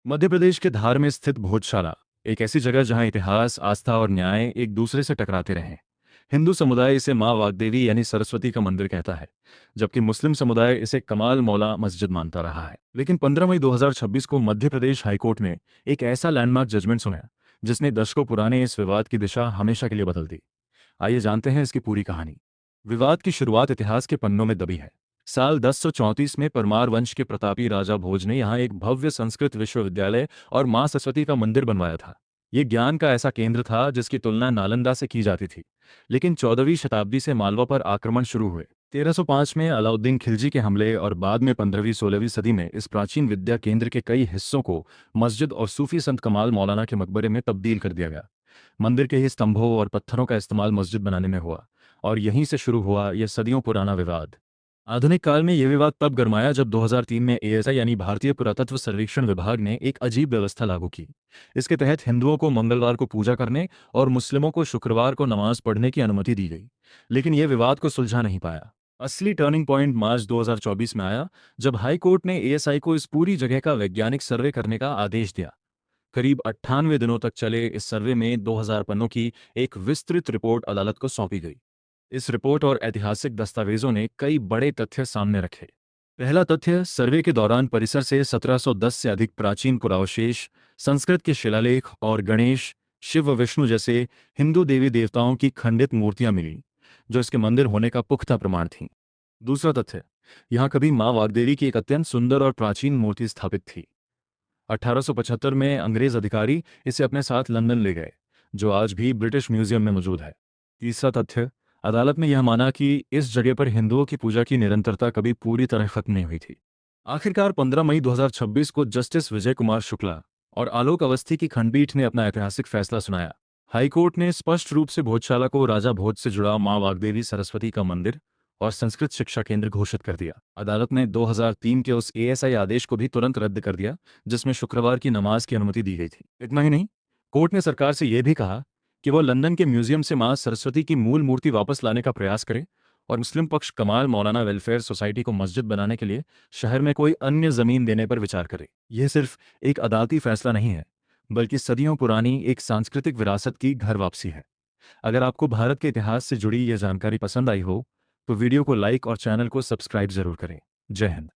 मध्य प्रदेश के धार में स्थित भोजशाला एक ऐसी जगह जहां इतिहास, आस्था और न्याय एक दूसरे से टकराते रहे। हिंदू समुदाय इसे मां वाग्देवी यानी सरस्वती का मंदिर कहता है, जबकि मुस्लिम समुदाय इसे कमाल मौला मस्जिद मानता रहा है। लेकिन 15 मई 2026 को मध्य प्रदेश हाईकोर्ट ने एक ऐसा लैंडमार्क जजमेंट सुनाया जिसने दशकों पुराने इस विवाद की दिशा हमेशा के लिए बदल दी। आइए जानते हैं इसकी पूरी कहानी। विवाद की शुरुआत इतिहास के पन्नों में दबी है। साल 1034 में परमार वंश के प्रतापी राजा भोज ने यहाँ एक भव्य संस्कृत विश्वविद्यालय और मां सरस्वती का मंदिर बनवाया था। ये ज्ञान का ऐसा केंद्र था जिसकी तुलना नालंदा से की जाती थी। लेकिन 14वीं शताब्दी से मालवा पर आक्रमण शुरू हुए। 1305 में अलाउद्दीन खिलजी के हमले और बाद में 15वीं-16वीं सदी में इस प्राचीन विद्या केंद्र के कई हिस्सों को मस्जिद और सूफी संत कमाल मौलाना के मकबरे में तब्दील कर दिया गया। मंदिर के ही स्तंभों और पत्थरों का इस्तेमाल मस्जिद बनाने में हुआ, और यहीं से शुरू हुआ यह सदियों पुराना विवाद। आधुनिक काल में यह विवाद तब गरमाया जब 2003 में एएसआई यानी भारतीय पुरातत्व सर्वेक्षण विभाग ने एक अजीब व्यवस्था लागू की। इसके तहत हिंदुओं को मंगलवार को पूजा करने और मुस्लिमों को शुक्रवार को नमाज पढ़ने की अनुमति दी गई। लेकिन यह विवाद को सुलझा नहीं पाया। असली टर्निंग पॉइंट मार्च 2024 में आया, जब हाई कोर्ट ने एएसआई को इस पूरी जगह का वैज्ञानिक सर्वे करने का आदेश दिया। करीब 98 दिनों तक चले इस सर्वे में 2000 पन्नों की एक विस्तृत रिपोर्ट अदालत को सौंपी गई। इस रिपोर्ट और ऐतिहासिक दस्तावेजों ने कई बड़े तथ्य सामने रखे। पहला तथ्य, सर्वे के दौरान परिसर से 1710 से अधिक प्राचीन पुरावशेष, संस्कृत के शिलालेख और गणेश, शिव व विष्णु जैसे हिंदू देवी देवताओं की खंडित मूर्तियां मिली, जो इसके मंदिर होने का पुख्ता प्रमाण थीं। दूसरा तथ्य, यहाँ कभी मां वाग्देवी की एक अत्यंत सुंदर और प्राचीन मूर्ति स्थापित थी। 1875 में अंग्रेज अधिकारी इसे अपने साथ लंदन ले गए, जो आज भी ब्रिटिश म्यूजियम में मौजूद है। तीसरा तथ्य, अदालत ने यह माना कि इस जगह पर हिंदुओं की पूजा की निरंतरता कभी पूरी तरह खत्म नहीं हुई थी। आखिरकार 15 मई 2026 को जस्टिस विजय कुमार शुक्ला और आलोक अवस्थी की खंडपीठ ने अपना ऐतिहासिक फैसला सुनाया। हाईकोर्ट ने स्पष्ट रूप से भोजशाला को राजा भोज से जुड़ा मां वाग्देवी सरस्वती का मंदिर और संस्कृत शिक्षा केंद्र घोषित कर दिया। अदालत ने 2003 के उस एएसआई आदेश को भी तुरंत रद्द कर दिया, जिसमें शुक्रवार की नमाज की अनुमति दी गई थी। इतना ही नहीं, कोर्ट ने सरकार से यह भी कहा कि वह लंदन के म्यूजियम से मां सरस्वती की मूल मूर्ति वापस लाने का प्रयास करे और मुस्लिम पक्ष कमाल मौलाना वेलफेयर सोसाइटी को मस्जिद बनाने के लिए शहर में कोई अन्य जमीन देने पर विचार करे। यह सिर्फ एक अदालती फैसला नहीं है, बल्कि सदियों पुरानी एक सांस्कृतिक विरासत की घर वापसी है। अगर आपको भारत के इतिहास से जुड़ी यह जानकारी पसंद आई हो, तो वीडियो को लाइक और चैनल को सब्सक्राइब जरूर करें। जय हिंद।